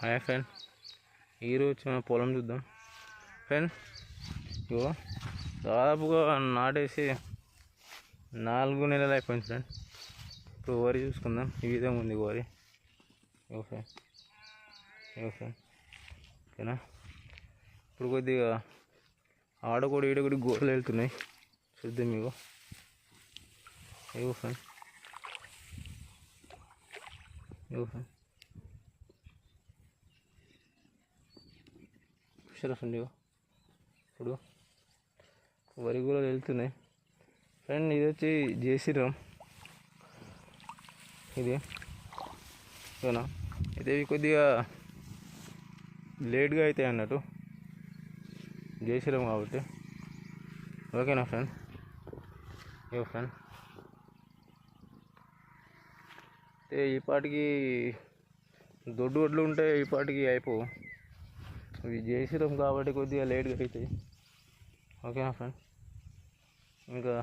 Hi friend, ఈరోజు మన పొలం చూద్దాం ఫ్రెండ్. ఇగో దాదాపుగా నాటేసి 4 నెలలు అయిపోయింది ఫ్రెండ్. ఇప్పుడు వరి చూసుకుందాం. ఈ విధంగా ఉంది వరి. ఇగో ఫ్రెండ్, ఓకేనా. ఇప్పుడు కొద్దిగా ఆడకొడి ఈడకొడి గోడలు వెళ్తున్నాయి, చూద్దాం. ఇగో ఫ్రెండ్, ఫ్రెండ్ ఇప్పుడు వరి కూడా వెళ్తున్నాయి ఫ్రెండ్. ఇది వచ్చి జేసీరామ్, ఇది ఓకేనా. ఇది కొద్దిగా లేట్గా అవుతాయి అన్నట్టు, జేసీరామ్ కాబట్టి. ఓకేనా ఫ్రెండ్. ఇగో ఫ్రెండ్, ఈ పాటికి దొడ్డు వడ్లు ఉంటే ఈ పాటికి అయిపోవు. ఇవి జేసీరామ్ కాబట్టి కొద్దిగా లేట్గా అవుతాయి. ఓకేనా ఫ్రెండ్. ఇంకా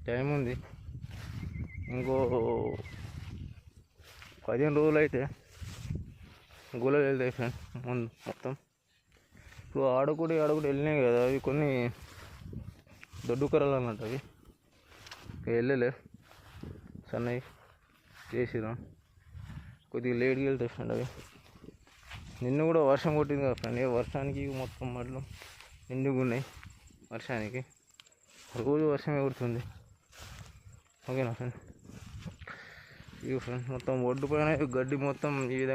టైం ఉంది, ఇంకో 15 రోజులు అయితే గోళలు వెళ్తాయి ఫ్రెండ్ ముందు మొత్తం. ఇప్పుడు ఆడకుడి వెళ్ళినాయి కదా, అవి కొన్ని దొడ్డు కర్రలు అన్నట్టు. అవి వెళ్ళలే, సన్నవి చేసిరాం, కొద్దిగా లేట్గా వెళ్తాయి ఫ్రెండ్. అవి నిన్న కూడా వర్షం కొట్టింది కదా ఫ్రెండ్. వర్షానికి మొత్తం మడ్లు నిండుగా ఉన్నాయి. వర్షానికి రోజు వర్షమే కొడుతుంది. ఓకేనా ఫ్రెండ్. ఇవి ఫ్రెండ్ మొత్తం ఒడ్డు పైన గడ్డి మొత్తం ఈ విధంగా